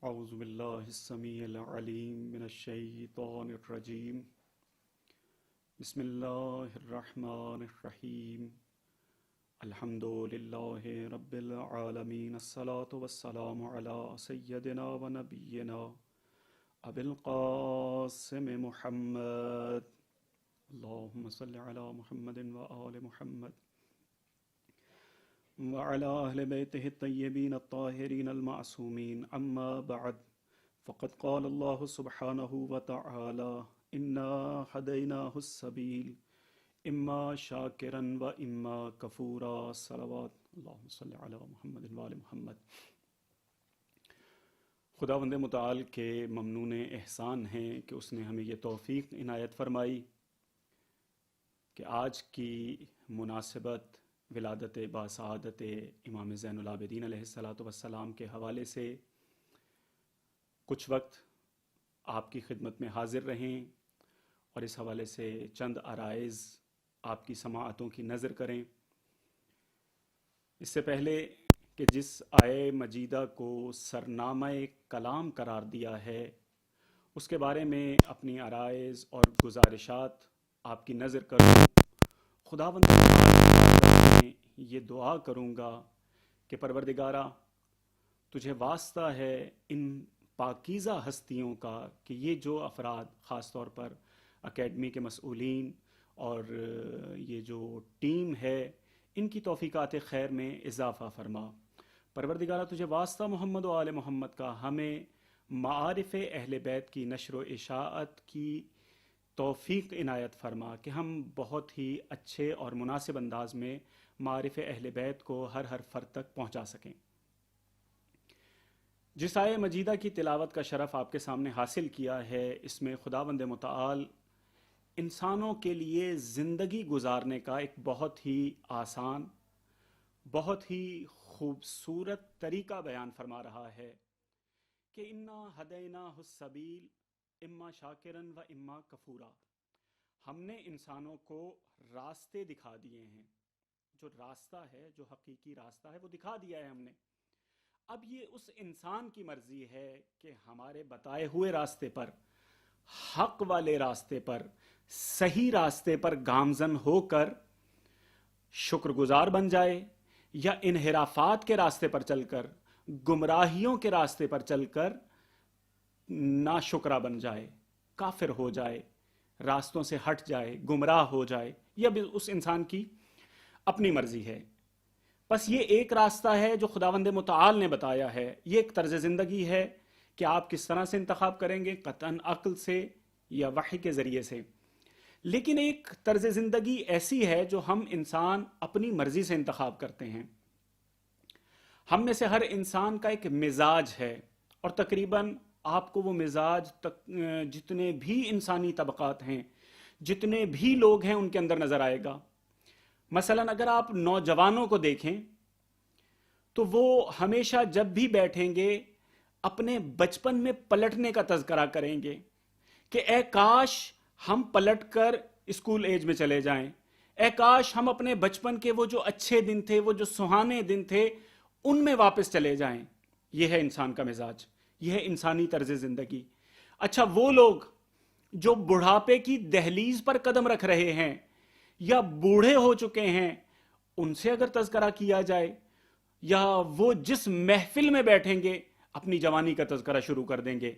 اعوذ باللہ السمیع العلیم من الشیطان الرجیم بسم اللہ الرحمن الرحیم الحمد للہ رب العالمین الصلاة والسلام علی سیدنا و نبینا ابی القاسم محمد اللہم صل علی محمد و آل محمد وعلى أهل بيته الطيبين الطاهرين المعصومين أما بعد فقد قال الله سبحانه وتعالى إنا هديناه السبيل إما شاكرا وإما كفورا صلوات اللهم صل على محمد وآل محمد۔ خداوند متعال کے ممنون احسان ہیں کہ اس نے ہمیں یہ توفیق عنایت فرمائی کہ آج کی مناسبت ولادت باسعادت امام زین العابدین علیہ السلام کے حوالے سے کچھ وقت آپ کی خدمت میں حاضر رہیں اور اس حوالے سے چند عرائض آپ کی سماعتوں کی نظر کریں۔ اس سے پہلے کہ جس آیے مجیدہ کو سرنامہ کلام قرار دیا ہے اس کے بارے میں اپنی عرائض اور گزارشات آپ کی نظر کروں، خداوند میں یہ دعا کروں گا کہ پروردگارا تجھے واسطہ ہے ان پاکیزہ ہستیوں کا کہ یہ جو افراد خاص طور پر اکیڈمی کے مسئولین اور یہ جو ٹیم ہے ان کی توفیقات خیر میں اضافہ فرما۔ پروردگارا تجھے واسطہ محمد و آل محمد کا ہمیں معارف اہل بیت کی نشر و اشاعت کی توفیق عنایت فرما کہ ہم بہت ہی اچھے اور مناسب انداز میں معارف اہل بیت کو ہر فرد تک پہنچا سکیں۔ جس آیہ مجیدہ کی تلاوت کا شرف آپ کے سامنے حاصل کیا ہے اس میں خداوند متعال انسانوں کے لیے زندگی گزارنے کا ایک بہت ہی آسان، بہت ہی خوبصورت طریقہ بیان فرما رہا ہے کہ انا ہدیناہ السبیل اما شاکرن و اما کفورا، ہم نے انسانوں کو راستے دکھا دیے ہیں، جو راستہ ہے، جو حقیقی راستہ ہے وہ دکھا دیا ہے ہم نے۔ اب یہ اس انسان کی مرضی ہے کہ ہمارے بتائے ہوئے راستے پر، حق والے راستے پر، صحیح راستے پر گامزن ہو کر شکر گزار بن جائے یا انحرافات کے راستے پر چل کر، گمراہیوں کے راستے پر چل کر ناشکرا بن جائے، کافر ہو جائے، راستوں سے ہٹ جائے، گمراہ ہو جائے، یہ بھی اس انسان کی اپنی مرضی ہے۔ بس یہ ایک راستہ ہے جو خداوند متعال نے بتایا ہے، یہ ایک طرز زندگی ہے کہ آپ کس طرح سے انتخاب کریں گے، قطعاً عقل سے یا وحی کے ذریعے سے۔ لیکن ایک طرز زندگی ایسی ہے جو ہم انسان اپنی مرضی سے انتخاب کرتے ہیں۔ ہم میں سے ہر انسان کا ایک مزاج ہے اور تقریباً آپ کو وہ مزاج جتنے بھی انسانی طبقات ہیں، جتنے بھی لوگ ہیں ان کے اندر نظر آئے گا۔ مثلاً اگر آپ نوجوانوں کو دیکھیں تو وہ ہمیشہ جب بھی بیٹھیں گے اپنے بچپن میں پلٹنے کا تذکرہ کریں گے کہ اے کاش ہم پلٹ کر اسکول ایج میں چلے جائیں، اے کاش ہم اپنے بچپن کے وہ جو اچھے دن تھے، وہ جو سہانے دن تھے ان میں واپس چلے جائیں۔ یہ ہے انسان کا مزاج، یہ ہے انسانی طرز زندگی۔ اچھا وہ لوگ جو بڑھاپے کی دہلیز پر قدم رکھ رہے ہیں یا بوڑھے ہو چکے ہیں، ان سے اگر تذکرہ کیا جائے، یا وہ جس محفل میں بیٹھیں گے اپنی جوانی کا تذکرہ شروع کر دیں گے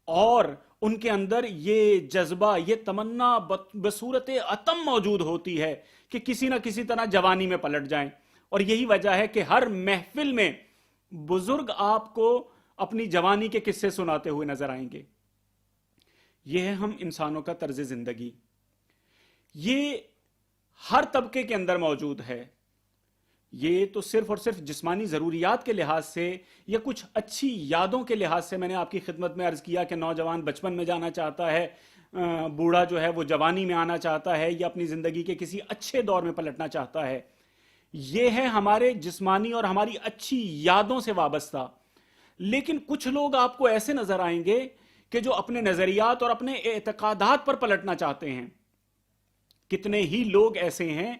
اور ان کے اندر یہ جذبہ، یہ تمنا بصورت عتم موجود ہوتی ہے کہ کسی نہ کسی طرح جوانی میں پلٹ جائیں۔ اور یہی وجہ ہے کہ ہر محفل میں بزرگ آپ کو اپنی جوانی کے قصے سناتے ہوئے نظر آئیں گے۔ یہ ہے ہم انسانوں کا طرز زندگی، یہ ہر طبقے کے اندر موجود ہے۔ یہ تو صرف اور صرف جسمانی ضروریات کے لحاظ سے یا کچھ اچھی یادوں کے لحاظ سے میں نے آپ کی خدمت میں عرض کیا کہ نوجوان بچپن میں جانا چاہتا ہے، بوڑھا جو ہے وہ جوانی میں آنا چاہتا ہے یا اپنی زندگی کے کسی اچھے دور میں پلٹنا چاہتا ہے۔ یہ ہے ہمارے جسمانی اور ہماری اچھی یادوں سے وابستہ۔ لیکن کچھ لوگ آپ کو ایسے نظر آئیں گے کہ جو اپنے نظریات اور اپنے اعتقادات پر پلٹنا چاہتے ہیں۔ کتنے ہی لوگ ایسے ہیں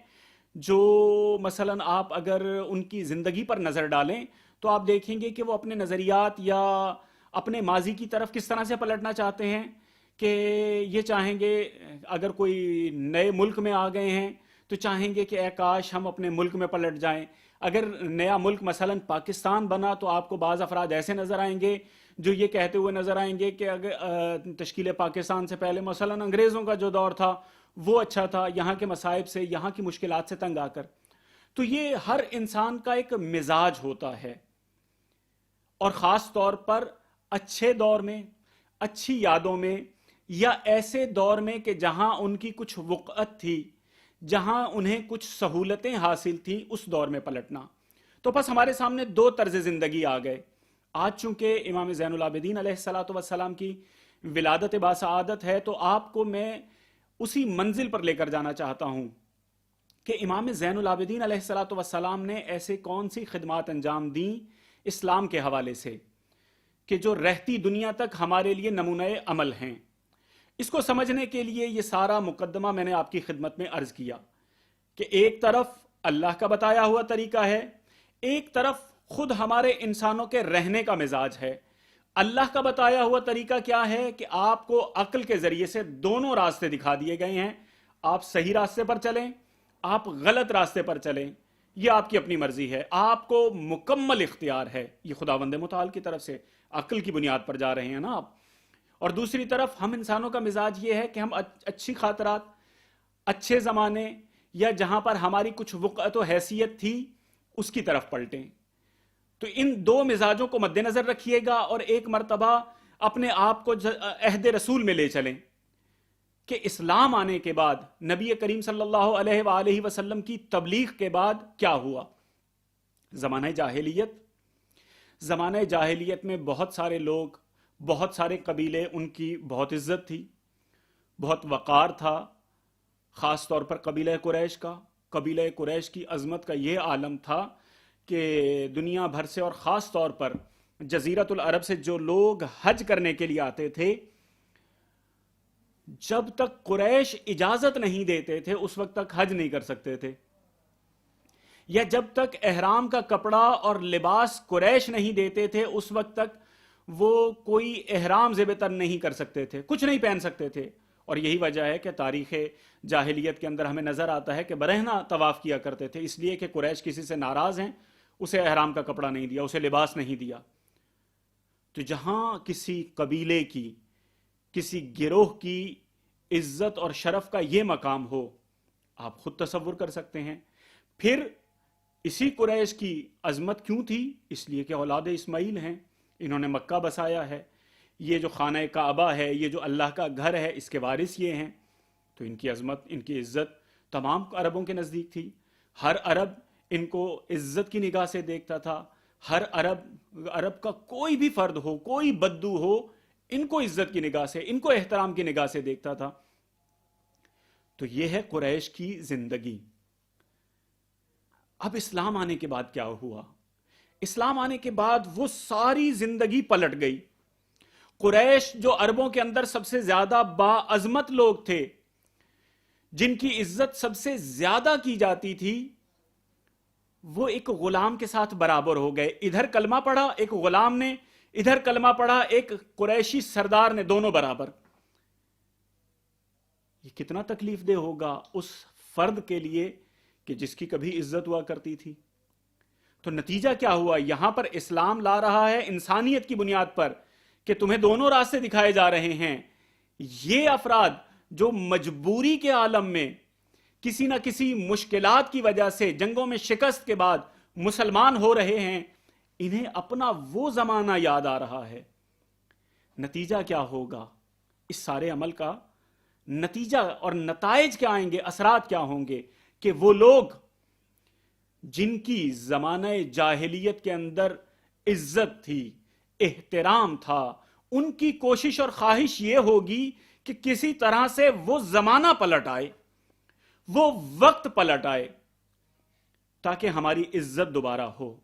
جو مثلاً آپ اگر ان کی زندگی پر نظر ڈالیں تو آپ دیکھیں گے کہ وہ اپنے نظریات یا اپنے ماضی کی طرف کس طرح سے پلٹنا چاہتے ہیں کہ یہ چاہیں گے اگر کوئی نئے ملک میں آ گئے ہیں تو چاہیں گے کہ اے کاش ہم اپنے ملک میں پلٹ جائیں. اگر نیا ملک مثلا پاکستان بنا تو آپ کو بعض افراد ایسے نظر آئیں گے جو یہ کہتے ہوئے نظر آئیں گے کہ اگر تشکیل پاکستان سے پہلے مثلا انگریزوں کا جو دور تھا وہ اچھا تھا، یہاں کے مصائب سے، یہاں کی مشکلات سے تنگ آ کر. تو یہ ہر انسان کا ایک مزاج ہوتا ہے، اور خاص طور پر اچھے دور میں، اچھی یادوں میں، یا ایسے دور میں کہ جہاں ان کی کچھ وقعت تھی، جہاں انہیں کچھ سہولتیں حاصل تھیں، اس دور میں پلٹنا. تو بس ہمارے سامنے دو طرز زندگی آ گئے. آج چونکہ امام زین العابدین علیہ الصلوۃ والسلام کی ولادت باسعادت ہے تو آپ کو میں اسی منزل پر لے کر جانا چاہتا ہوں کہ امام زین العابدین علیہ الصلوۃ والسلام نے ایسے کون سی خدمات انجام دیں اسلام کے حوالے سے کہ جو رہتی دنیا تک ہمارے لیے نمونہ عمل ہیں. اس کو سمجھنے کے لیے یہ سارا مقدمہ میں نے آپ کی خدمت میں عرض کیا کہ ایک طرف اللہ کا بتایا ہوا طریقہ ہے، ایک طرف خود ہمارے انسانوں کے رہنے کا مزاج ہے. اللہ کا بتایا ہوا طریقہ کیا ہے کہ آپ کو عقل کے ذریعے سے دونوں راستے دکھا دیے گئے ہیں. آپ صحیح راستے پر چلیں، آپ غلط راستے پر چلیں، یہ آپ کی اپنی مرضی ہے. آپ کو مکمل اختیار ہے، یہ خداوند متعال کی طرف سے عقل کی بنیاد پر جا رہے ہیں نا آپ. اور دوسری طرف ہم انسانوں کا مزاج یہ ہے کہ ہم اچھی خاطرات، اچھے زمانے، یا جہاں پر ہماری کچھ وقعت و حیثیت تھی اس کی طرف پلٹیں. تو ان دو مزاجوں کو مد نظر رکھیے گا اور ایک مرتبہ اپنے آپ کو عہد رسول میں لے چلیں کہ اسلام آنے کے بعد، نبی کریم صلی اللہ علیہ وآلہ وسلم کی تبلیغ کے بعد کیا ہوا. زمانہ جاہلیت میں بہت سارے لوگ، بہت سارے قبیلے، ان کی بہت عزت تھی، بہت وقار تھا. خاص طور پر قبیلہ قریش کی عظمت کا یہ عالم تھا کہ دنیا بھر سے اور خاص طور پر جزیرت العرب سے جو لوگ حج کرنے کے لیے آتے تھے، جب تک قریش اجازت نہیں دیتے تھے اس وقت تک حج نہیں کر سکتے تھے، یا جب تک احرام کا کپڑا اور لباس قریش نہیں دیتے تھے اس وقت تک وہ کوئی احرام زیب تن نہیں کر سکتے تھے، کچھ نہیں پہن سکتے تھے. اور یہی وجہ ہے کہ تاریخ جاہلیت کے اندر ہمیں نظر آتا ہے کہ برہنہ طواف کیا کرتے تھے، اس لیے کہ قریش کسی سے ناراض ہیں، اسے احرام کا کپڑا نہیں دیا، اسے لباس نہیں دیا. تو جہاں کسی قبیلے کی، کسی گروہ کی عزت اور شرف کا یہ مقام ہو، آپ خود تصور کر سکتے ہیں. پھر اسی قریش کی عظمت کیوں تھی؟ اس لیے کہ اولاد اسماعیل ہیں، انہوں نے مکہ بسایا ہے، یہ جو خانہ کعبہ ہے، یہ جو اللہ کا گھر ہے، اس کے وارث یہ ہیں. تو ان کی عظمت، ان کی عزت تمام عربوں کے نزدیک تھی. ہر عرب ان کو عزت کی نگاہ سے دیکھتا تھا. ہر عرب کا کوئی بھی فرد ہو، کوئی بدو ہو، ان کو عزت کی نگاہ سے، ان کو احترام کی نگاہ سے دیکھتا تھا. تو یہ ہے قریش کی زندگی. اب اسلام آنے کے بعد کیا ہوا؟ اسلام آنے کے بعد وہ ساری زندگی پلٹ گئی. قریش جو عربوں کے اندر سب سے زیادہ باعظمت لوگ تھے، جن کی عزت سب سے زیادہ کی جاتی تھی، وہ ایک غلام کے ساتھ برابر ہو گئے. ادھر کلمہ پڑھا ایک غلام نے، ادھر کلمہ پڑھا ایک قریشی سردار نے، دونوں برابر. یہ کتنا تکلیف دہ ہوگا اس فرد کے لیے کہ جس کی کبھی عزت ہوا کرتی تھی. تو نتیجہ کیا ہوا؟ یہاں پر اسلام لا رہا ہے انسانیت کی بنیاد پر کہ تمہیں دونوں راستے دکھائے جا رہے ہیں. یہ افراد جو مجبوری کے عالم میں کسی نہ کسی مشکلات کی وجہ سے جنگوں میں شکست کے بعد مسلمان ہو رہے ہیں، انہیں اپنا وہ زمانہ یاد آ رہا ہے. نتیجہ کیا ہوگا اس سارے عمل کا؟ نتیجہ اور نتائج کیا آئیں گے، اثرات کیا ہوں گے کہ وہ لوگ جن کی زمانہ جاہلیت کے اندر عزت تھی، احترام تھا، ان کی کوشش اور خواہش یہ ہوگی کہ کسی طرح سے وہ زمانہ پلٹ آئے، وہ وقت پلٹ آئے، تاکہ ہماری عزت دوبارہ ہو،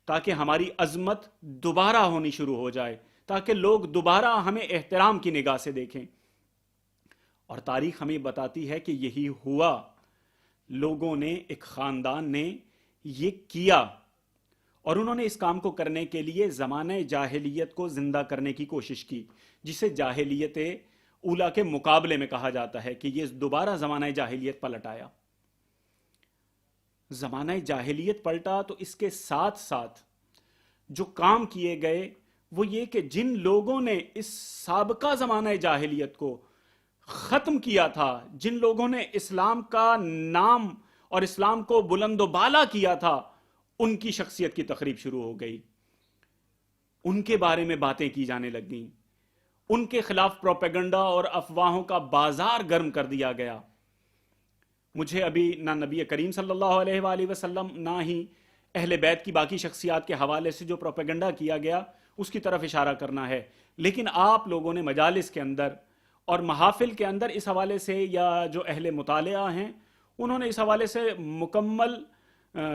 تاکہ ہماری عظمت دوبارہ ہونی شروع ہو جائے، تاکہ لوگ دوبارہ ہمیں احترام کی نگاہ سے دیکھیں. اور تاریخ ہمیں بتاتی ہے کہ یہی ہوا. لوگوں نے، ایک خاندان نے یہ کیا، اور انہوں نے اس کام کو کرنے کے لیے زمانہ جاہلیت کو زندہ کرنے کی کوشش کی، جسے جاہلیت اولا کے مقابلے میں کہا جاتا ہے کہ یہ دوبارہ زمانہ جاہلیت پلٹ آیا۔ زمانہ جاہلیت پلٹا تو اس کے ساتھ ساتھ جو کام کیے گئے وہ یہ کہ جن لوگوں نے اس سابقہ زمانہ جاہلیت کو ختم کیا تھا، جن لوگوں نے اسلام کا نام اور اسلام کو بلند و بالا کیا تھا، ان کی شخصیت کی تقریب شروع ہو گئی، ان کے بارے میں باتیں کی جانے لگ گئیں، ان کے خلاف پروپیگنڈا اور افواہوں کا بازار گرم کر دیا گیا۔ مجھے ابھی نہ نبی کریم صلی اللہ علیہ وآلہ وسلم نہ ہی اہل بیت کی باقی شخصیات کے حوالے سے جو پروپیگنڈا کیا گیا اس کی طرف اشارہ کرنا ہے، لیکن آپ لوگوں نے مجالس کے اندر اور محافل کے اندر اس حوالے سے، یا جو اہل مطالعہ ہیں انہوں نے اس حوالے سے مکمل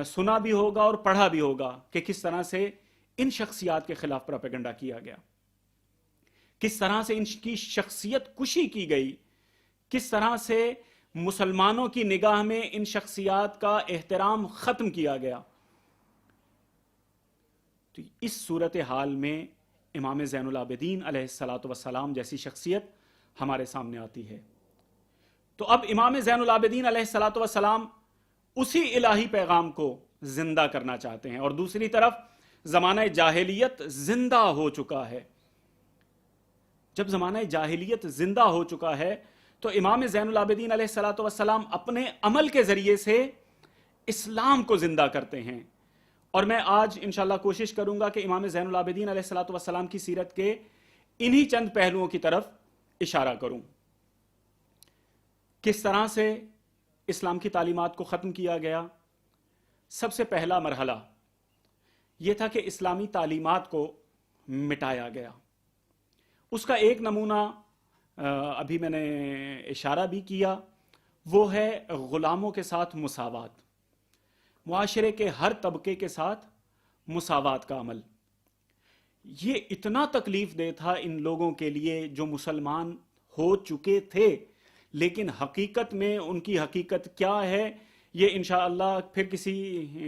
سنا بھی ہوگا اور پڑھا بھی ہوگا کہ کس طرح سے ان شخصیات کے خلاف پروپیگنڈا کیا گیا، کس طرح سے ان کی شخصیت کشی کی گئی، کس طرح سے مسلمانوں کی نگاہ میں ان شخصیات کا احترام ختم کیا گیا۔ تو اس صورتحال میں امام زین العابدین علیہ الصلاۃ والسلام جیسی شخصیت ہمارے سامنے آتی ہے۔ تو اب امام زین العابدین علیہ الصلاۃ والسلام اسی الہی پیغام کو زندہ کرنا چاہتے ہیں، اور دوسری طرف زمانہ جاہلیت زندہ ہو چکا ہے۔ جب زمانہ جاہلیت زندہ ہو چکا ہے تو امام زین العابدین علیہ الصلاۃ والسلام اپنے عمل کے ذریعے سے اسلام کو زندہ کرتے ہیں۔ اور میں آج انشاءاللہ کوشش کروں گا کہ امام زین العابدین علیہ الصلاۃ والسلام کی سیرت کے انہی چند پہلوؤں کی طرف اشارہ کروں۔ کس طرح سے اسلام کی تعلیمات کو ختم کیا گیا؟ سب سے پہلا مرحلہ یہ تھا کہ اسلامی تعلیمات کو مٹایا گیا۔ اس کا ایک نمونہ ابھی میں نے اشارہ بھی کیا، وہ ہے غلاموں کے ساتھ مساوات، معاشرے کے ہر طبقے کے ساتھ مساوات کا عمل۔ یہ اتنا تکلیف دہ تھا ان لوگوں کے لیے جو مسلمان ہو چکے تھے، لیکن حقیقت میں ان کی حقیقت کیا ہے یہ انشاءاللہ پھر کسی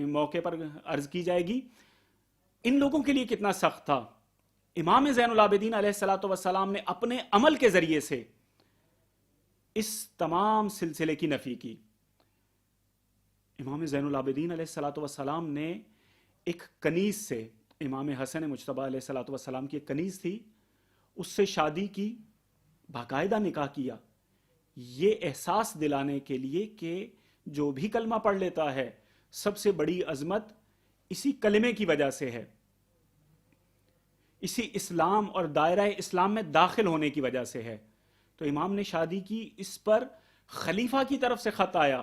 موقع پر عرض کی جائے گی۔ ان لوگوں کے لیے کتنا سخت تھا۔ امام زین العابدین علیہ الصلاۃ والسلام نے اپنے عمل کے ذریعے سے اس تمام سلسلے کی نفی کی۔ امام زین العابدین علیہ الصلاۃ والسلام نے ایک کنیز سے، امام حسن مجتبیٰ علیہ الصلاۃ والسلام کی ایک کنیز تھی، اس سے شادی کی، باقاعدہ نکاح کیا، یہ احساس دلانے کے لیے کہ جو بھی کلمہ پڑھ لیتا ہے سب سے بڑی عظمت اسی کلمے کی وجہ سے ہے، اسی اسلام اور دائرہ اسلام میں داخل ہونے کی وجہ سے ہے۔ تو امام نے شادی کی، اس پر خلیفہ کی طرف سے خط آیا،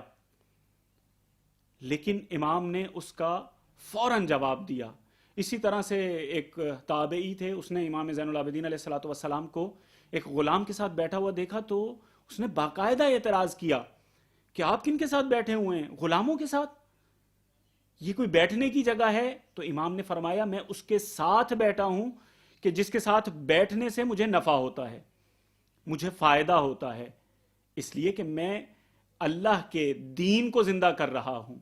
لیکن امام نے اس کا فوراً جواب دیا۔ اسی طرح سے ایک تابعی تھے، اس نے امام زین العابدین علیہ الصلاۃ والسلام کو ایک غلام کے ساتھ بیٹھا ہوا دیکھا تو اس نے باقاعدہ اعتراض کیا کہ آپ کن کے ساتھ بیٹھے ہوئے ہیں؟ غلاموں کے ساتھ؟ یہ کوئی بیٹھنے کی جگہ ہے؟ تو امام نے فرمایا میں اس کے ساتھ بیٹھا ہوں کہ جس کے ساتھ بیٹھنے سے مجھے نفع ہوتا ہے، مجھے فائدہ ہوتا ہے، اس لیے کہ میں اللہ کے دین کو زندہ کر رہا ہوں۔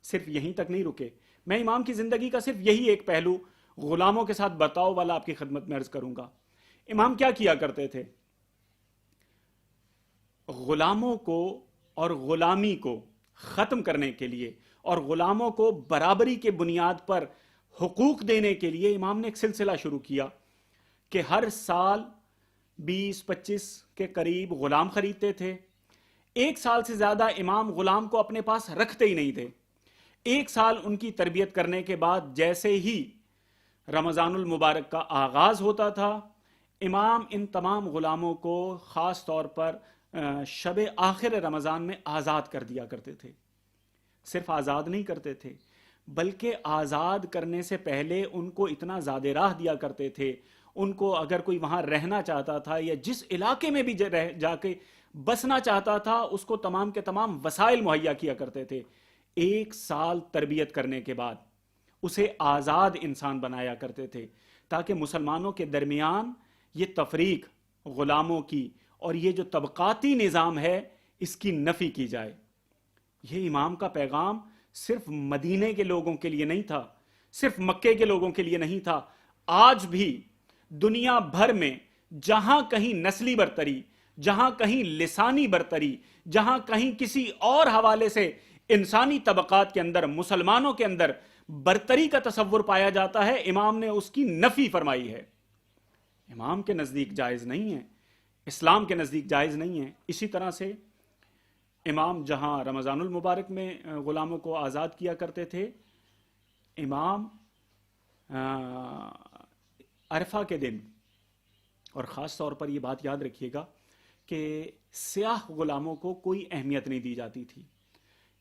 صرف یہیں تک نہیں رکے، میں امام کی زندگی کا صرف یہی ایک پہلو غلاموں کے ساتھ برتاؤ والا آپ کی خدمت میں عرض کروں گا۔ امام کیا کیا کرتے تھے؟ غلاموں کو اور غلامی کو ختم کرنے کے لیے اور غلاموں کو برابری کے بنیاد پر حقوق دینے کے لیے امام نے ایک سلسلہ شروع کیا کہ ہر سال 20-25 کے قریب غلام خریدتے تھے۔ ایک سال سے زیادہ امام غلام کو اپنے پاس رکھتے ہی نہیں تھے۔ ایک سال ان کی تربیت کرنے کے بعد جیسے ہی رمضان المبارک کا آغاز ہوتا تھا، امام ان تمام غلاموں کو خاص طور پر شب آخر رمضان میں آزاد کر دیا کرتے تھے۔ صرف آزاد نہیں کرتے تھے بلکہ آزاد کرنے سے پہلے ان کو اتنا زیادہ راہ دیا کرتے تھے، ان کو اگر کوئی وہاں رہنا چاہتا تھا یا جس علاقے میں بھی جا کے بسنا چاہتا تھا اس کو تمام کے تمام وسائل مہیا کیا کرتے تھے۔ ایک سال تربیت کرنے کے بعد اسے آزاد انسان بنایا کرتے تھے تاکہ مسلمانوں کے درمیان یہ تفریق غلاموں کی اور یہ جو طبقاتی نظام ہے اس کی نفی کی جائے۔ یہ امام کا پیغام صرف مدینے کے لوگوں کے لیے نہیں تھا، صرف مکے کے لوگوں کے لیے نہیں تھا، آج بھی دنیا بھر میں جہاں کہیں نسلی برتری، جہاں کہیں لسانی برتری، جہاں کہیں کسی اور حوالے سے انسانی طبقات کے اندر، مسلمانوں کے اندر برتری کا تصور پایا جاتا ہے، امام نے اس کی نفی فرمائی ہے۔ امام کے نزدیک جائز نہیں ہے، اسلام کے نزدیک جائز نہیں ہے۔ اسی طرح سے امام جہاں رمضان المبارک میں غلاموں کو آزاد کیا کرتے تھے، امام عرفہ کے دن، اور خاص طور پر یہ بات یاد رکھیے گا کہ سیاہ غلاموں کو کوئی اہمیت نہیں دی جاتی تھی،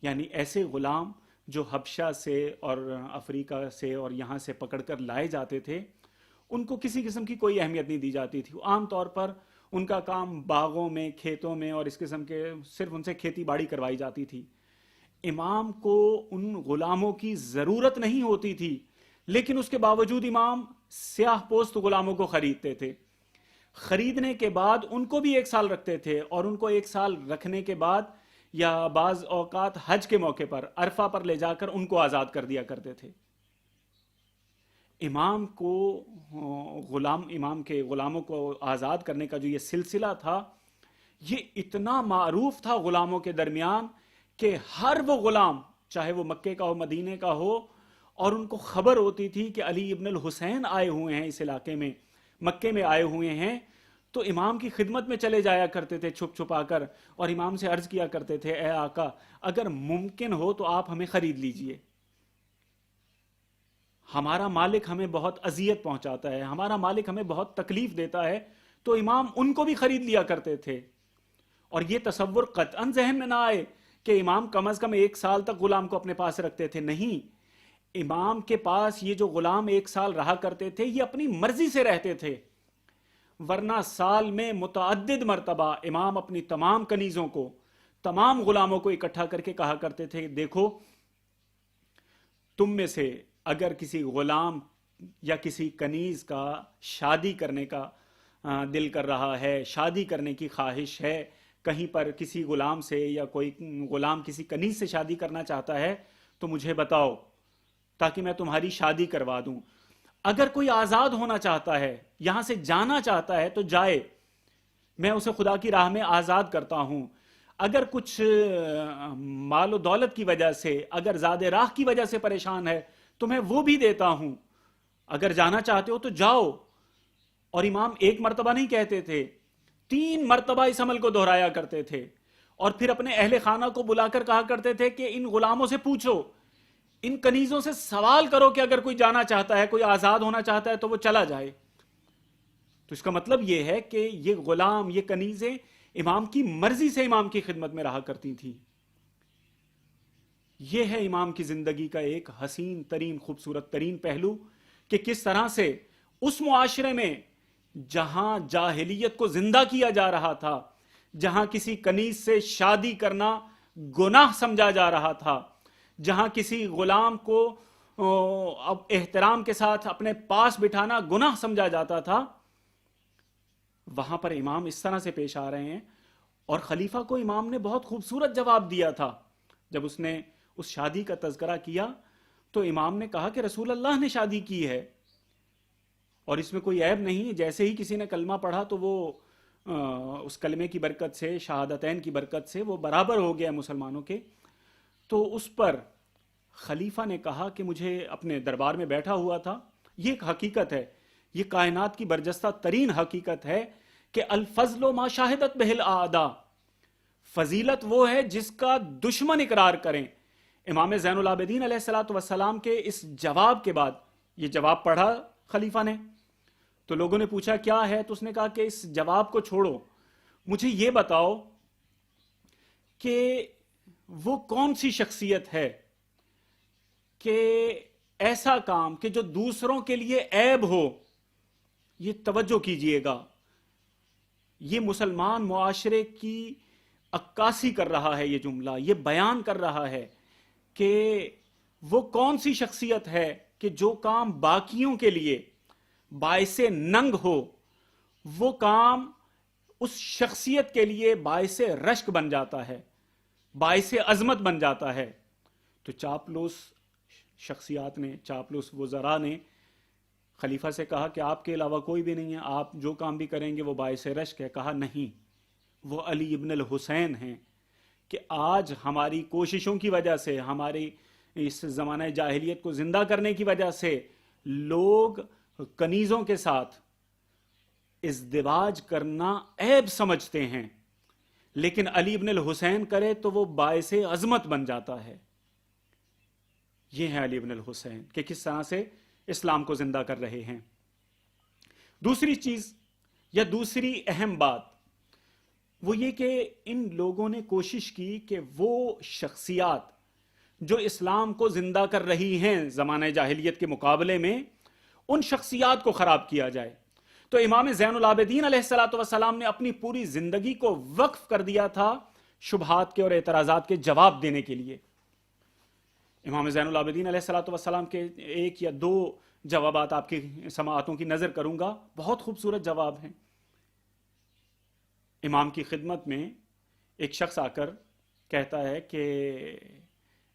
یعنی ایسے غلام جو حبشہ سے اور افریقہ سے اور یہاں سے پکڑ کر لائے جاتے تھے، ان کو کسی قسم کی کوئی اہمیت نہیں دی جاتی تھی۔ عام طور پر ان کا کام باغوں میں، کھیتوں میں اور اس قسم کے، صرف ان سے کھیتی باڑی کروائی جاتی تھی۔ امام کو ان غلاموں کی ضرورت نہیں ہوتی تھی، لیکن اس کے باوجود امام سیاہ پوست غلاموں کو خریدتے تھے۔ خریدنے کے بعد ان کو بھی 1 سال رکھتے تھے، اور ان کو 1 سال رکھنے کے بعد یا بعض اوقات حج کے موقع پر عرفہ پر لے جا کر ان کو آزاد کر دیا کرتے تھے۔ امام کے غلاموں کو آزاد کرنے کا جو یہ سلسلہ تھا، یہ اتنا معروف تھا غلاموں کے درمیان کہ ہر وہ غلام، چاہے وہ مکے کا ہو، مدینے کا ہو، اور ان کو خبر ہوتی تھی کہ علی ابن الحسین آئے ہوئے ہیں اس علاقے میں، مکے میں آئے ہوئے ہیں، تو امام کی خدمت میں چلے جایا کرتے تھے چھپ چھپا کر، اور امام سے عرض کیا کرتے تھے، اے آقا اگر ممکن ہو تو آپ ہمیں خرید لیجئے، ہمارا مالک ہمیں بہت اذیت پہنچاتا ہے، ہمارا مالک ہمیں بہت تکلیف دیتا ہے۔ تو امام ان کو بھی خرید لیا کرتے تھے، اور یہ تصور قطعاً ذہن میں نہ آئے کہ امام کم از کم 1 سال تک غلام کو اپنے پاس رکھتے تھے، نہیں، امام کے پاس یہ جو غلام 1 سال رہا کرتے تھے، یہ اپنی مرضی سے رہتے تھے، ورنہ سال میں متعدد مرتبہ امام اپنی تمام کنیزوں کو، تمام غلاموں کو اکٹھا کر کے کہا کرتے تھے، دیکھو تم میں سے اگر کسی غلام یا کسی کنیز کا شادی کرنے کا دل کر رہا ہے، شادی کرنے کی خواہش ہے، کہیں پر کسی غلام سے، یا کوئی غلام کسی کنیز سے شادی کرنا چاہتا ہے، تو مجھے بتاؤ تاکہ میں تمہاری شادی کروا دوں۔ اگر کوئی آزاد ہونا چاہتا ہے، یہاں سے جانا چاہتا ہے، تو جائے، میں اسے خدا کی راہ میں آزاد کرتا ہوں۔ اگر کچھ مال و دولت کی وجہ سے، اگر زاد راہ کی وجہ سے پریشان ہے، تو میں وہ بھی دیتا ہوں، اگر جانا چاہتے ہو تو جاؤ۔ اور امام 1 مرتبہ نہیں کہتے تھے، 3 مرتبہ اس عمل کو دہرایا کرتے تھے، اور پھر اپنے اہل خانہ کو بلا کر کہا کرتے تھے کہ ان غلاموں سے پوچھو، ان کنیزوں سے سوال کرو کہ اگر کوئی جانا چاہتا ہے، کوئی آزاد ہونا چاہتا ہے تو وہ چلا جائے۔ تو اس کا مطلب یہ ہے کہ یہ غلام، یہ کنیزیں امام کی مرضی سے امام کی خدمت میں رہا کرتی تھیں۔ یہ ہے امام کی زندگی کا ایک حسین ترین، خوبصورت ترین پہلو، کہ کس طرح سے اس معاشرے میں جہاں جاہلیت کو زندہ کیا جا رہا تھا، جہاں کسی کنیز سے شادی کرنا گناہ سمجھا جا رہا تھا، جہاں کسی غلام کو اب احترام کے ساتھ اپنے پاس بٹھانا گناہ سمجھا جاتا تھا، وہاں پر امام اس طرح سے پیش آ رہے ہیں۔ اور خلیفہ کو امام نے بہت خوبصورت جواب دیا تھا۔ جب اس نے اس شادی کا تذکرہ کیا تو امام نے کہا کہ رسول اللہ نے شادی کی ہے اور اس میں کوئی عیب نہیں، جیسے ہی کسی نے کلمہ پڑھا تو وہ اس کلمے کی برکت سے، شہادتین کی برکت سے وہ برابر ہو گیا مسلمانوں کے۔ تو اس پر خلیفہ نے کہا کہ مجھے اپنے دربار میں بیٹھا ہوا تھا، یہ ایک حقیقت ہے، یہ کائنات کی برجستہ ترین حقیقت ہے کہ الفضل ما شاہدت بہ الاعداء، فضیلت وہ ہے جس کا دشمن اقرار کریں۔ امام زین العابدین علیہ الصلوۃ والسلام کے اس جواب کے بعد، یہ جواب پڑھا خلیفہ نے تو لوگوں نے پوچھا کیا ہے، تو اس نے کہا کہ اس جواب کو چھوڑو، مجھے یہ بتاؤ کہ وہ کون سی شخصیت ہے کہ ایسا کام کہ جو دوسروں کے لیے عیب ہو، یہ توجہ کیجئے گا، یہ مسلمان معاشرے کی عکاسی کر رہا ہے، یہ جملہ یہ بیان کر رہا ہے کہ وہ کون سی شخصیت ہے کہ جو کام باقیوں کے لیے باعث ننگ ہو، وہ کام اس شخصیت کے لیے باعث رشک بن جاتا ہے، باعث عظمت بن جاتا ہے۔ تو چاپلوس شخصیات نے, چاپلوس وزراء نے خلیفہ سے کہا کہ آپ کے علاوہ کوئی بھی نہیں ہے, آپ جو کام بھی کریں گے وہ باعث رشک ہے. کہا نہیں, وہ علی ابن الحسین ہیں کہ آج ہماری کوششوں کی وجہ سے, ہماری اس زمانہ جاہلیت کو زندہ کرنے کی وجہ سے لوگ کنیزوں کے ساتھ ازدواج کرنا عیب سمجھتے ہیں, لیکن علی ابن الحسین کرے تو وہ باعث عظمت بن جاتا ہے. یہ ہے علی ابن الحسین کہ کس طرح سے اسلام کو زندہ کر رہے ہیں. دوسری چیز یا دوسری اہم بات وہ یہ کہ ان لوگوں نے کوشش کی کہ وہ شخصیات جو اسلام کو زندہ کر رہی ہیں زمانہ جاہلیت کے مقابلے میں, ان شخصیات کو خراب کیا جائے. تو امام زین العابدین علیہ السلام نے اپنی پوری زندگی کو وقف کر دیا تھا شبہات کے اور اعتراضات کے جواب دینے کے لیے. امام زین العابدین علیہ السلام کے ایک یا دو جوابات آپ کی سماعتوں کی نظر کروں گا, بہت خوبصورت جواب ہیں. امام کی خدمت میں ایک شخص آ کر کہتا ہے کہ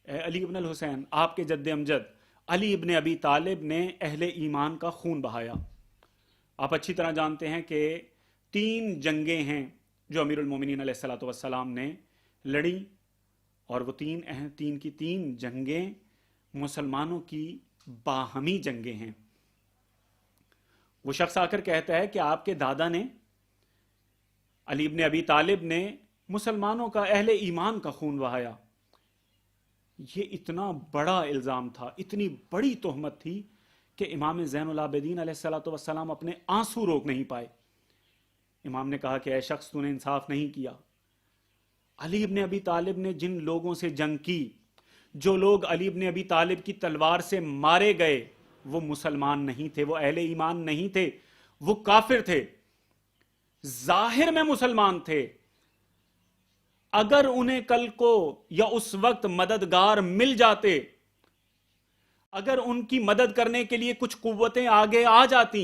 اے علی ابن الحسین, آپ کے جد امجد علی ابن ابی طالب نے اہل ایمان کا خون بہایا. آپ اچھی طرح جانتے ہیں کہ 3 جنگیں ہیں جو امیر المومنین علیہ السلام نے لڑی, اور وہ تین کی 3 جنگیں مسلمانوں کی باہمی جنگیں ہیں. وہ شخص آ کر کہتا ہے کہ آپ کے دادا نے, علی ابن ابی طالب نے مسلمانوں کا, اہل ایمان کا خون بہایا. یہ اتنا بڑا الزام تھا, اتنی بڑی تہمت تھی کہ امام زین العابدین علیہ السلام اپنے آنسو روک نہیں پائے. امام نے کہا کہ اے شخص, تو نے انصاف نہیں کیا. علی ابن ابی طالب نے جن لوگوں سے جنگ کی, جو لوگ علی ابن ابی طالب کی تلوار سے مارے گئے, وہ مسلمان نہیں تھے, وہ اہل ایمان نہیں تھے, وہ کافر تھے. ظاہر میں مسلمان تھے. اگر انہیں کل کو یا اس وقت مددگار مل جاتے, اگر ان کی مدد کرنے کے لیے کچھ قوتیں آگے آ جاتی,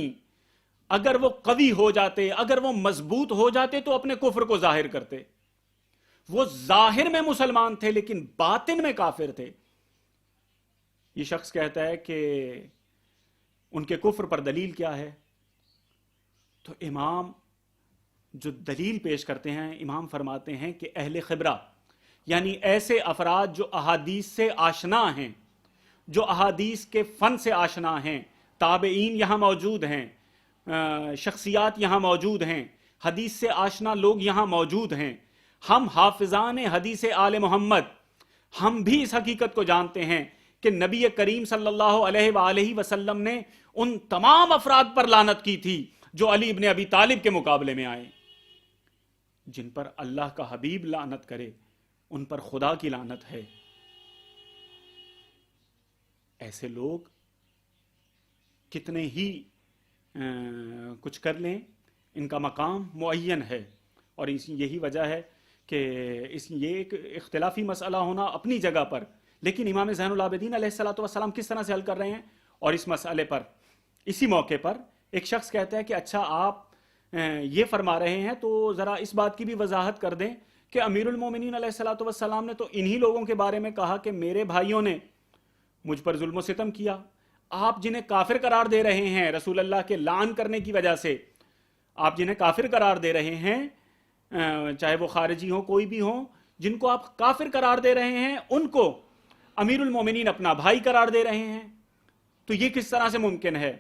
اگر وہ قوی ہو جاتے, اگر وہ مضبوط ہو جاتے, تو اپنے کفر کو ظاہر کرتے. وہ ظاہر میں مسلمان تھے لیکن باطن میں کافر تھے. یہ شخص کہتا ہے کہ ان کے کفر پر دلیل کیا ہے؟ تو امام جو دلیل پیش کرتے ہیں, امام فرماتے ہیں کہ اہل خبرہ, یعنی ایسے افراد جو احادیث سے آشنا ہیں, جو احادیث کے فن سے آشنا ہیں, تابعین یہاں موجود ہیں, شخصیات یہاں موجود ہیں, حدیث سے آشنا لوگ یہاں موجود ہیں. ہم حافظان حدیث آل محمد, ہم بھی اس حقیقت کو جانتے ہیں کہ نبی کریم صلی اللہ علیہ وآلہ وسلم نے ان تمام افراد پر لعنت کی تھی جو علی ابن ابی طالب کے مقابلے میں آئے. جن پر اللہ کا حبیب لعنت کرے, ان پر خدا کی لعنت ہے. ایسے لوگ کتنے ہی کچھ کر لیں, ان کا مقام معین ہے. اور یہی وجہ ہے کہ یہ ایک اختلافی مسئلہ ہونا اپنی جگہ پر, لیکن امام زین العابدین علیہ السلام کس طرح سے حل کر رہے ہیں. اور اس مسئلے پر, اسی موقع پر ایک شخص کہتا ہے کہ اچھا آپ یہ فرما رہے ہیں تو ذرا اس بات کی بھی وضاحت کر دیں کہ امیر المومنین علیہ السلام نے تو انہی لوگوں کے بارے میں کہا کہ میرے بھائیوں نے مجھ پر ظلم و ستم کیا. آپ جنہیں کافر قرار دے رہے ہیں رسول اللہ کے لعن کرنے کی وجہ سے, آپ جنہیں کافر قرار دے رہے ہیں, چاہے وہ خارجی ہوں کوئی بھی ہوں, جن کو آپ کافر قرار دے رہے ہیں, ان کو امیر المومنین اپنا بھائی قرار دے رہے ہیں. تو یہ کس طرح سے ممکن ہے؟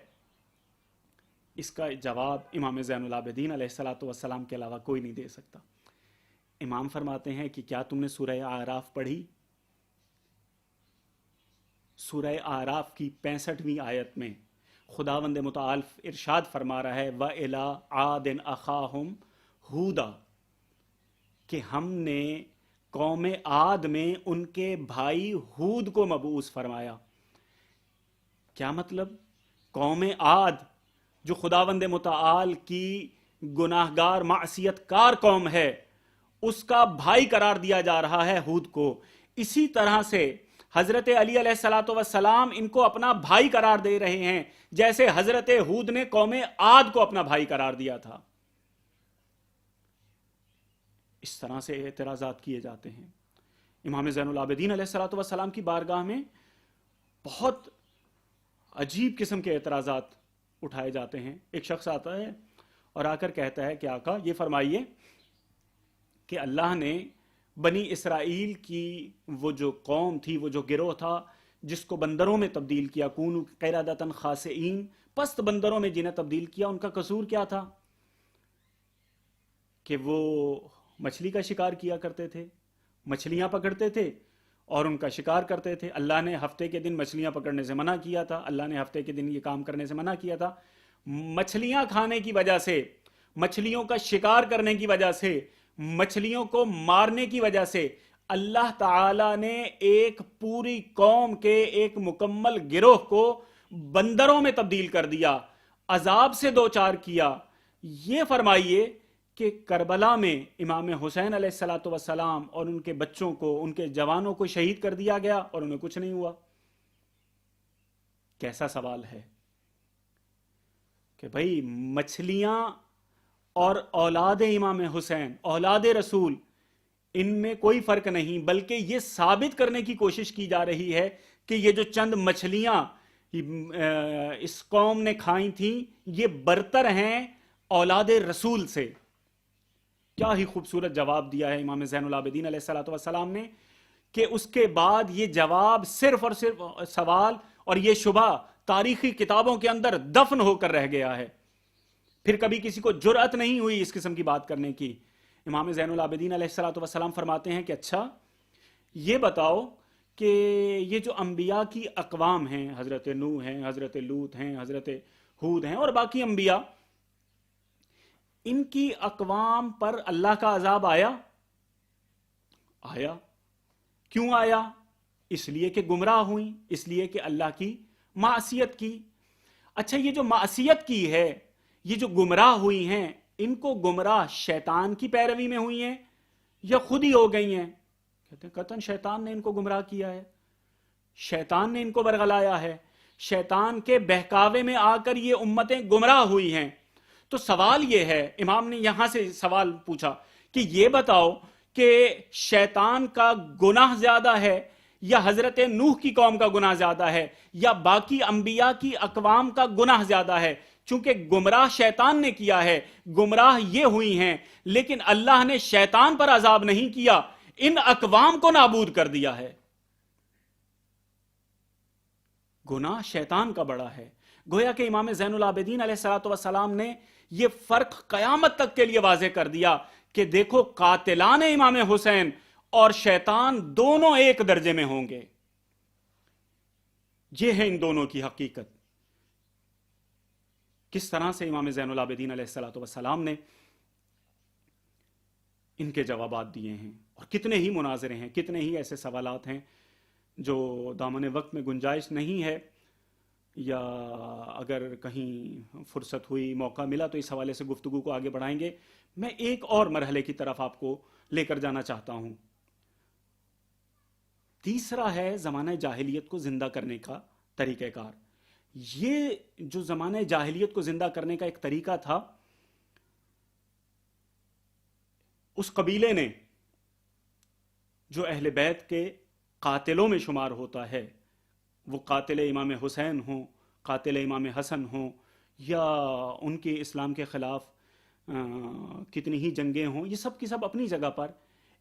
اس کا جواب امام زین العابدین علیہ السلام کے علاوہ کوئی نہیں دے سکتا. امام فرماتے ہیں کہ کیا تم نے سورہ اعراف پڑھی؟ سورہ اعراف کی 65ویں آیت میں خداوند متعال ارشاد فرما رہا ہے وَإِلَىٰ عَادٍ أَخَاهُمْ هُودًا, کہ ہم نے قوم عاد میں ان کے بھائی ہود کو مبعوث فرمایا. کیا مطلب؟ قوم عاد جو خداوند متعال کی گناہگار معصیت کار قوم ہے, اس کا بھائی قرار دیا جا رہا ہے ہود کو. اسی طرح سے حضرت علی علیہ السلام ان کو اپنا بھائی قرار دے رہے ہیں جیسے حضرت ہود نے قوم عاد کو اپنا بھائی قرار دیا تھا. اس طرح سے اعتراضات کیے جاتے ہیں. امام زین العابدین علیہ السلام کی بارگاہ میں بہت عجیب قسم کے اعتراضات اٹھائے جاتے ہیں. ایک شخص آتا ہے اور آ کر کہتا ہے کہ آقا یہ فرمائیے کہ اللہ نے بنی اسرائیل کی وہ جو قوم تھی، وہ جو گروہ تھا جس کو بندروں میں تبدیل کیا، کونوا قردۃ خاسئین، پست بندروں میں جنہیں تبدیل کیا، ان کا قصور کیا تھا؟ کہ وہ مچھلی کا شکار کیا کرتے تھے، مچھلیاں پکڑتے تھے اور ان کا شکار کرتے تھے. اللہ نے ہفتے کے دن مچھلیاں پکڑنے سے منع کیا تھا، اللہ نے ہفتے کے دن یہ کام کرنے سے منع کیا تھا. مچھلیاں کھانے کی وجہ سے، مچھلیوں کا شکار کرنے کی وجہ سے، مچھلیوں کو مارنے کی وجہ سے اللہ تعالی نے ایک پوری قوم کے ایک مکمل گروہ کو بندروں میں تبدیل کر دیا، عذاب سے دوچار کیا. یہ فرمائیے کہ کربلا میں امام حسین علیہ الصلوۃ والسلام اور ان کے بچوں کو، ان کے جوانوں کو شہید کر دیا گیا اور انہیں کچھ نہیں ہوا. کیسا سوال ہے کہ بھئی مچھلیاں اور اولاد امام حسین، اولاد رسول، ان میں کوئی فرق نہیں، بلکہ یہ ثابت کرنے کی کوشش کی جا رہی ہے کہ یہ جو چند مچھلیاں اس قوم نے کھائیں تھیں یہ برتر ہیں اولاد رسول سے. کیا ہی خوبصورت جواب دیا ہے امام زین العابدین علیہ الصلوۃ والسلام نے کہ اس کے بعد یہ جواب صرف اور صرف سوال اور یہ شبہ تاریخی کتابوں کے اندر دفن ہو کر رہ گیا ہے. پھر کبھی کسی کو جرأت نہیں ہوئی اس قسم کی بات کرنے کی. امام زین العابدین علیہ الصلوۃ والسلام فرماتے ہیں کہ اچھا یہ بتاؤ کہ یہ جو انبیاء کی اقوام ہیں، حضرت نوح ہیں، حضرت لوط ہیں، حضرت ہود ہیں اور باقی انبیاء، ان کی اقوام پر اللہ کا عذاب آیا؟ آیا. کیوں آیا؟ اس لیے کہ گمراہ ہوئیں، اس لیے کہ اللہ کی معصیت کی. اچھا یہ جو معصیت کی ہے، یہ جو گمراہ ہوئی ہیں، ان کو گمراہ شیطان کی پیروی میں ہوئی ہیں یا خود ہی ہو گئی ہیں؟ کہتے ہیں قطعاً شیطان نے ان کو گمراہ کیا ہے، شیطان نے ان کو برگلایا ہے، شیطان کے بہکاوے میں آ کر یہ امتیں گمراہ ہوئی ہیں. تو سوال یہ ہے، امام نے یہاں سے سوال پوچھا کہ یہ بتاؤ کہ شیطان کا گناہ زیادہ ہے یا حضرت نوح کی قوم کا گناہ زیادہ ہے یا باقی انبیاء کی اقوام کا گناہ زیادہ ہے؟ چونکہ گمراہ شیطان نے کیا ہے، گمراہ یہ ہوئی ہیں، لیکن اللہ نے شیطان پر عذاب نہیں کیا، ان اقوام کو نابود کر دیا ہے. گناہ شیطان کا بڑا ہے. گویا کہ امام زین العابدین علیہ الصلوۃ والسلام نے یہ فرق قیامت تک کے لیے واضح کر دیا کہ دیکھو قاتلان امام حسین اور شیطان دونوں ایک درجے میں ہوں گے. یہ ہے ان دونوں کی حقیقت. کس طرح سے امام زین العابدین علیہ الصلوۃ والسلام نے ان کے جوابات دیے ہیں، اور کتنے ہی مناظرے ہیں، کتنے ہی ایسے سوالات ہیں جو دامن وقت میں گنجائش نہیں ہے، یا اگر کہیں فرصت ہوئی، موقع ملا تو اس حوالے سے گفتگو کو آگے بڑھائیں گے. میں ایک اور مرحلے کی طرف آپ کو لے کر جانا چاہتا ہوں. تیسرا ہے زمانہ جاہلیت کو زندہ کرنے کا طریقہ کار. یہ جو زمانہ جاہلیت کو زندہ کرنے کا ایک طریقہ تھا، اس قبیلے نے جو اہل بیت کے قاتلوں میں شمار ہوتا ہے، وہ قاتل امام حسین ہوں، قاتل امام حسن ہوں، یا ان کے اسلام کے خلاف کتنی ہی جنگیں ہوں، یہ سب کی سب اپنی جگہ پر،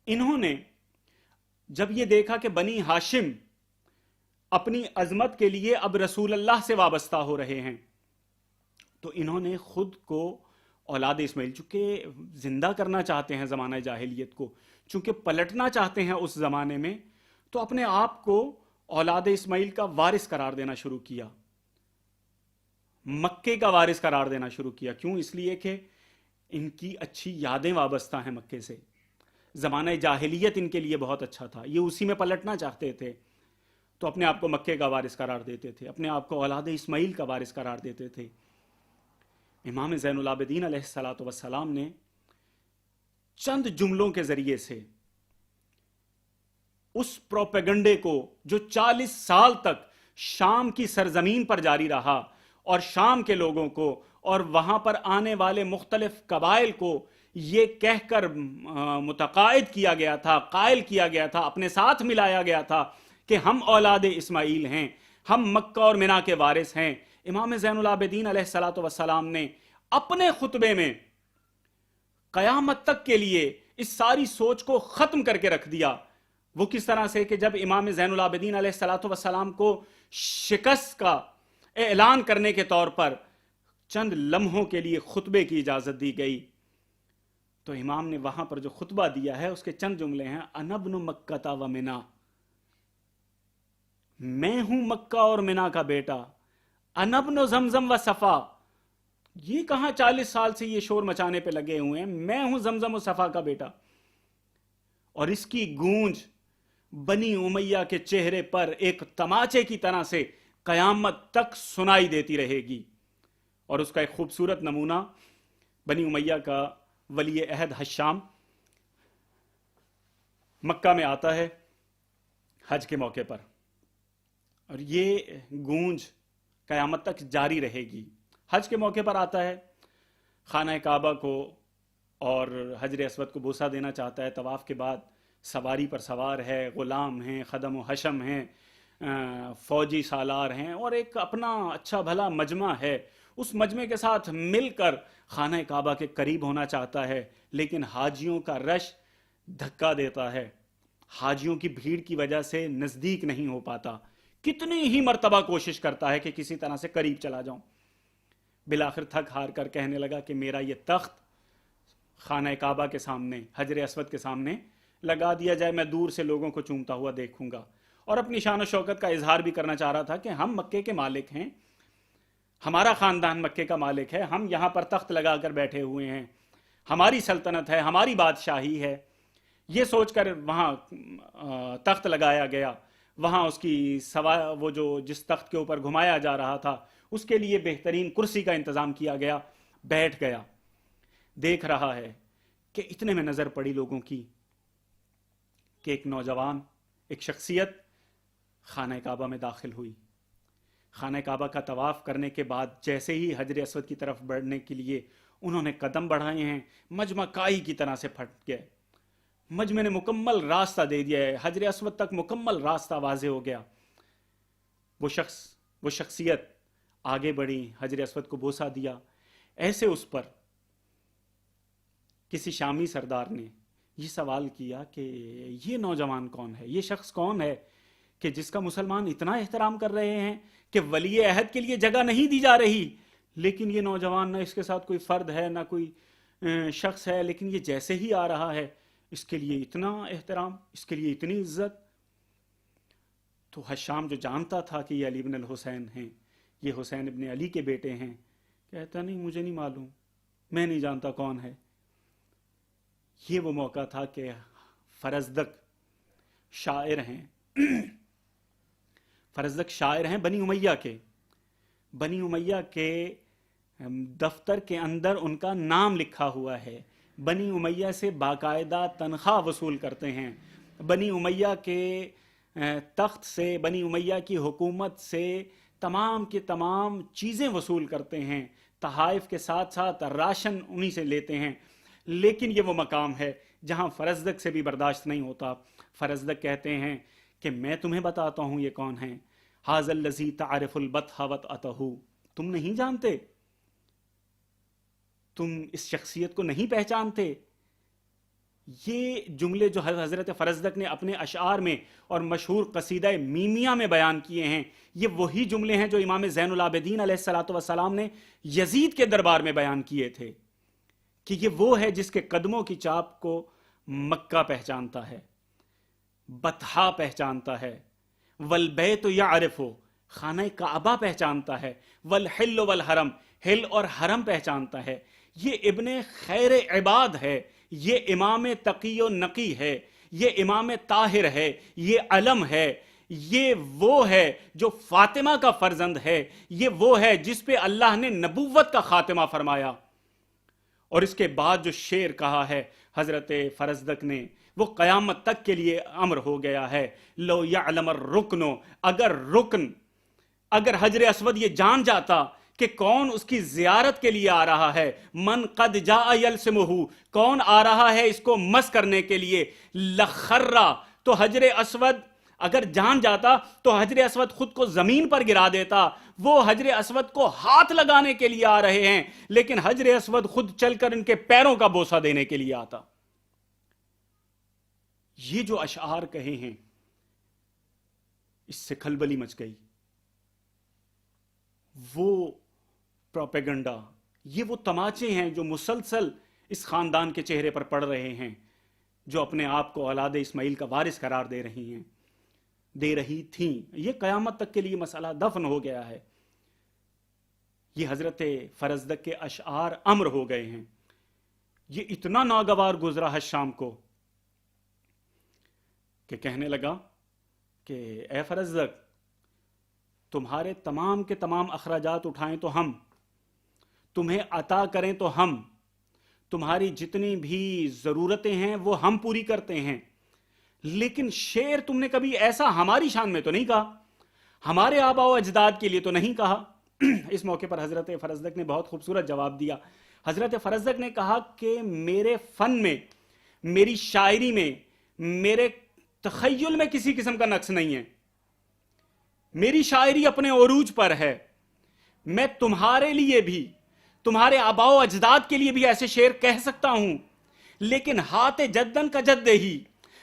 انہوں نے جب یہ دیکھا کہ بنی ہاشم اپنی عظمت کے لیے اب رسول اللہ سے وابستہ ہو رہے ہیں، تو انہوں نے خود کو اولاد اسماعیل، چونکہ زندہ کرنا چاہتے ہیں زمانہ جاہلیت کو، چونکہ پلٹنا چاہتے ہیں اس زمانے میں، تو اپنے آپ کو اولاد اسماعیل کا وارث قرار دینا شروع کیا، مکے کا وارث قرار دینا شروع کیا. کیوں؟ اس لیے کہ ان کی اچھی یادیں وابستہ ہیں مکے سے، زمانہ جاہلیت ان کے لیے بہت اچھا تھا، یہ اسی میں پلٹنا چاہتے تھے، تو اپنے آپ کو مکے کا وارث قرار دیتے تھے، اپنے آپ کو اولاد اسماعیل کا وارث قرار دیتے تھے. امام زین العابدین علیہ الصلوۃ والسلام نے چند جملوں کے ذریعے سے اس پروپیگنڈے کو جو 40 سال تک شام کی سرزمین پر جاری رہا اور شام کے لوگوں کو اور وہاں پر آنے والے مختلف قبائل کو یہ کہہ کر متقاعد کیا گیا تھا، قائل کیا گیا تھا، اپنے ساتھ ملایا گیا تھا کہ ہم اولاد اسماعیل ہیں، ہم مکہ اور منا کے وارث ہیں. امام زین العابدین علیہ الصلوۃ والسلام نے اپنے خطبے میں قیامت تک کے لیے اس ساری سوچ کو ختم کر کے رکھ دیا. وہ کس طرح سے کہ جب امام زین العابدین علیہ الصلوۃ والسلام کو شکست کا اعلان کرنے کے طور پر چند لمحوں کے لیے خطبے کی اجازت دی گئی تو امام نے وہاں پر جو خطبہ دیا ہے اس کے چند جملے ہیں: انا ابن مکہ و منا، میں ہوں مکہ اور منا کا بیٹا. انا ابن زمزم و صفا، یہ کہاں 40 سال سے یہ شور مچانے پہ لگے ہوئے ہیں، میں ہوں زمزم و صفا کا بیٹا. اور اس کی گونج بنی امیہ کے چہرے پر ایک تماچے کی طرح سے قیامت تک سنائی دیتی رہے گی. اور اس کا ایک خوبصورت نمونہ بنی امیہ کا ولی عہد حشام مکہ میں آتا ہے حج کے موقع پر، اور یہ گونج قیامت تک جاری رہے گی. حج کے موقع پر آتا ہے، خانہ کعبہ کو اور حجر اسود کو بوسہ دینا چاہتا ہے. طواف کے بعد سواری پر سوار ہے، غلام ہیں، خدم و حشم ہیں، فوجی سالار ہیں، اور ایک اپنا اچھا بھلا مجمع ہے. اس مجمع کے ساتھ مل کر خانہ کعبہ کے قریب ہونا چاہتا ہے، لیکن حاجیوں کا رش دھکا دیتا ہے. حاجیوں کی بھیڑ کی وجہ سے نزدیک نہیں ہو پاتا. کتنی ہی مرتبہ کوشش کرتا ہے کہ کسی طرح سے قریب چلا جاؤں. بالآخر تھک ہار کر کہنے لگا کہ میرا یہ تخت خانہ کعبہ کے سامنے، حجر اسود کے سامنے لگا دیا جائے، میں دور سے لوگوں کو چومتا ہوا دیکھوں گا. اور اپنی شان و شوکت کا اظہار بھی کرنا چاہ رہا تھا کہ ہم مکے کے مالک ہیں، ہمارا خاندان مکے کا مالک ہے، ہم یہاں پر تخت لگا کر بیٹھے ہوئے ہیں، ہماری سلطنت ہے، ہماری بادشاہی ہے. یہ سوچ کر وہاں تخت لگایا گیا. وہاں اس کی وہ جو جس تخت کے اوپر گھمایا جا رہا تھا اس کے لیے بہترین کرسی کا انتظام کیا گیا. بیٹھ گیا، دیکھ رہا ہے کہ اتنے میں نظر پڑی لوگوں کی کہ ایک نوجوان، ایک شخصیت خانہ کعبہ میں داخل ہوئی. خانہ کعبہ کا طواف کرنے کے بعد جیسے ہی حجر اسود کی طرف بڑھنے کے لیے انہوں نے قدم بڑھائے ہیں، مجمع کائی کی طرح سے پھٹ گئے. مجمع نے مکمل راستہ دے دیا ہے، حجر اسود تک مکمل راستہ واضح ہو گیا. وہ شخصیت آگے بڑھی، حجر اسود کو بوسہ دیا. ایسے اس پر کسی شامی سردار نے یہ سوال کیا کہ یہ نوجوان کون ہے، یہ شخص کون ہے کہ جس کا مسلمان اتنا احترام کر رہے ہیں کہ ولی عہد کے لیے جگہ نہیں دی جا رہی، لیکن یہ نوجوان نہ اس کے ساتھ کوئی فرد ہے نہ کوئی شخص ہے، لیکن یہ جیسے ہی آ رہا ہے اس کے لیے اتنا احترام، اس کے لیے اتنی عزت. تو حشام جو جانتا تھا کہ یہ علی بن الحسین ہیں، یہ حسین ابن علی کے بیٹے ہیں، کہتا نہیں مجھے نہیں معلوم، میں نہیں جانتا کون ہے. یہ وہ موقع تھا کہ فرزدق شاعر ہیں بنی امیہ کے دفتر کے اندر ان کا نام لکھا ہوا ہے. بنی امیہ سے باقاعدہ تنخواہ وصول کرتے ہیں، بنی امیہ کے تخت سے، بنی امیہ کی حکومت سے تمام کی تمام چیزیں وصول کرتے ہیں، تحائف کے ساتھ ساتھ راشن انہی سے لیتے ہیں. لیکن یہ وہ مقام ہے جہاں فرزدق سے بھی برداشت نہیں ہوتا. فرزدق کہتے ہیں کہ میں تمہیں بتاتا ہوں یہ کون ہیں. ھذا الذی تعرف البطح وطأتہ، تم نہیں جانتے، تم اس شخصیت کو نہیں پہچانتے. یہ جملے جو حضرت فرزدق نے اپنے اشعار میں اور مشہور قصیدہ میمیہ میں بیان کیے ہیں، یہ وہی جملے ہیں جو امام زین العابدین علیہ الصلوۃ والسلام نے یزید کے دربار میں بیان کیے تھے کہ یہ وہ ہے جس کے قدموں کی چاپ کو مکہ پہچانتا ہے، بطحا پہچانتا ہے، والبیت یعرف، خانہ کعبہ پہچانتا ہے، والحل والحرم، ہل اور حرم پہچانتا ہے. یہ ابن خیر عباد ہے، یہ امام تقی و نقی ہے، یہ امام طاہر ہے، یہ علم ہے، یہ وہ ہے جو فاطمہ کا فرزند ہے، یہ وہ ہے جس پہ اللہ نے نبوت کا خاتمہ فرمایا. اور اس کے بعد جو شعر کہا ہے حضرت فرزدق نے، وہ قیامت تک کے لیے امر ہو گیا ہے. لو یعلم الرکن، اگر حجر اسود یہ جان جاتا کہ کون اس کی زیارت کے لیے آ رہا ہے، من قد جاء یلسمہ، کون آ رہا ہے اس کو مس کرنے کے لیے، لخرا، تو حجر اسود اگر جان جاتا تو حجر اسود خود کو زمین پر گرا دیتا. وہ حجر اسود کو ہاتھ لگانے کے لیے آ رہے ہیں لیکن حجر اسود خود چل کر ان کے پیروں کا بوسہ دینے کے لیے آتا. یہ جو اشعار کہے ہیں اس سے کھلبلی مچ گئی. وہ پروپیگنڈا، یہ وہ تماچے ہیں جو مسلسل اس خاندان کے چہرے پر پڑ رہے ہیں، جو اپنے آپ کو اولاد اسماعیل کا وارث قرار دے رہی تھیں. یہ قیامت تک کے لیے مسئلہ دفن ہو گیا ہے. یہ حضرت فرزدق کے اشعار امر ہو گئے ہیں. یہ اتنا ناگوار گزرا ہے شام کو کہ کہنے لگا کہ اے فرزدق، تمہارے تمام کے تمام اخراجات اٹھائیں تو ہم، تمہیں عطا کریں تو ہم، تمہاری جتنی بھی ضرورتیں ہیں وہ ہم پوری کرتے ہیں، لیکن شعر تم نے کبھی ایسا ہماری شان میں تو نہیں کہا، ہمارے آباء و اجداد کے لیے تو نہیں کہا. اس موقع پر حضرت فرزدق نے بہت خوبصورت جواب دیا. حضرت فرزدق نے کہا کہ میرے فن میں، میری شاعری میں، میرے تخیل میں کسی قسم کا نقص نہیں ہے. میری شاعری اپنے عروج پر ہے. میں تمہارے لیے بھی، تمہارے آباء و اجداد کے لیے بھی ایسے شعر کہہ سکتا ہوں، لیکن ہاتھ جدن کا جد ہی،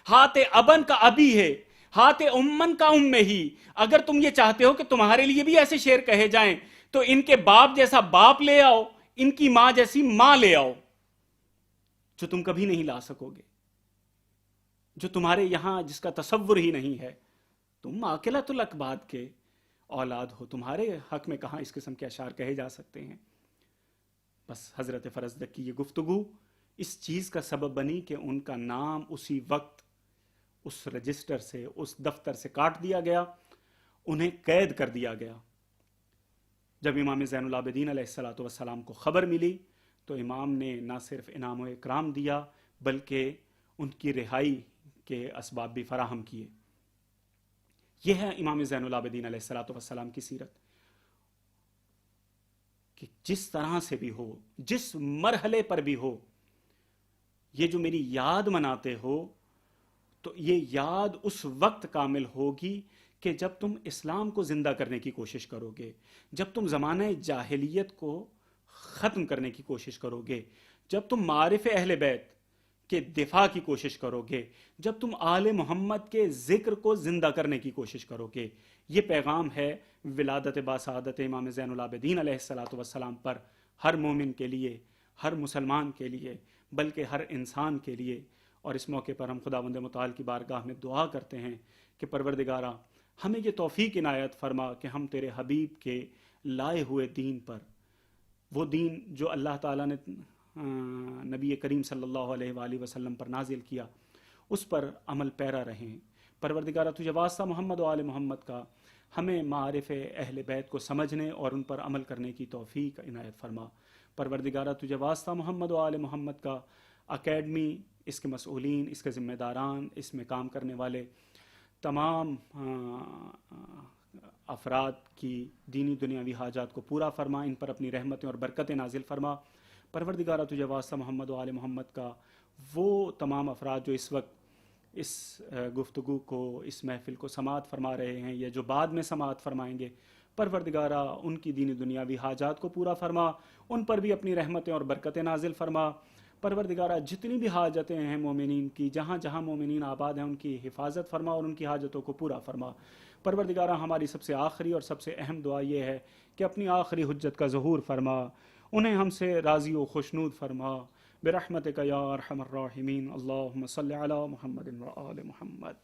ہاتھ ابن کا ابی ہے، ہاتھ امن کا ام ہی. اگر تم یہ چاہتے ہو کہ تمہارے لیے بھی ایسے شعر کہے جائیں تو ان کے باپ جیسا باپ لے آؤ، ان کی ماں جیسی ماں لے آؤ، جو تم کبھی نہیں لا سکو گے، جو تمہارے یہاں جس کا تصور ہی نہیں ہے. تم عاقلۃ الاکباد کے اولاد ہو، تمہارے حق میں کہاں اس قسم کے اشعار کہے جا سکتے ہیں. بس حضرت فرزدق کی یہ گفتگو اس چیز کا سبب بنی کہ ان کا نام اسی وقت اس رجسٹر سے، اس دفتر سے کاٹ دیا گیا، انہیں قید کر دیا گیا. جب امام زین العابدین علیہ السلام کو خبر ملی تو امام نے نہ صرف انعام و اکرام دیا بلکہ ان کی رہائی کے اسباب بھی فراہم کیے. یہ ہے امام زین العابدین علیہ السلام کی سیرت، کہ جس طرح سے بھی ہو، جس مرحلے پر بھی ہو، یہ جو میری یاد مناتے ہو تو یہ یاد اس وقت کامل ہوگی کہ جب تم اسلام کو زندہ کرنے کی کوشش کرو گے، جب تم زمانہ جاہلیت کو ختم کرنے کی کوشش کرو گے، جب تم معارف اہل بیت کے دفاع کی کوشش کرو گے، جب تم آل محمد کے ذکر کو زندہ کرنے کی کوشش کرو گے. یہ پیغام ہے ولادت باسعادت امام زین العابدین علیہ السلام پر ہر مومن کے لیے، ہر مسلمان کے لیے، بلکہ ہر انسان کے لیے. اور اس موقع پر ہم خداوند متعال کی بارگاہ میں دعا کرتے ہیں کہ پروردگارا ہمیں یہ توفیق عنایت فرما کہ ہم تیرے حبیب کے لائے ہوئے دین پر، وہ دین جو اللہ تعالیٰ نے نبی کریم صلی اللہ علیہ وآلہ وسلم پر نازل کیا، اس پر عمل پیرا رہیں. پروردگارہ تجھے واسطہ محمد و آل محمد کا ہمیں معارف اہل بیت کو سمجھنے اور ان پر عمل کرنے کی توفیق عنایت فرما. پروردگارہ تجھے واسطہ محمد و آل محمد کا اکیڈمی، اس کے مسئولین، اس کے ذمہ داران، اس میں کام کرنے والے تمام افراد کی دینی دنیاوی حاجات کو پورا فرما، ان پر اپنی رحمتیں اور برکتیں نازل فرما. پروردگارہ تجھے واسطہ محمد و آل محمد کا وہ تمام افراد جو اس وقت اس گفتگو کو، اس محفل کو سماعت فرما رہے ہیں یا جو بعد میں سماعت فرمائیں گے، پروردگارہ ان کی دینی دنیاوی حاجات کو پورا فرما، ان پر بھی اپنی رحمتیں اور برکتیں نازل فرما. پروردگارہ جتنی بھی حاجتیں ہیں مومنین کی، جہاں جہاں مومنین آباد ہیں، ان کی حفاظت فرما اور ان کی حاجتوں کو پورا فرما. پروردگارہ ہماری سب سے آخری اور سب سے اہم دعا یہ ہے کہ اپنی آخری حجت کا ظہور فرما، انہیں ہم سے راضی و خوشنود فرما برحمتک یا ارحم الراحمین. اللہم صلی علی محمد و آل محمد.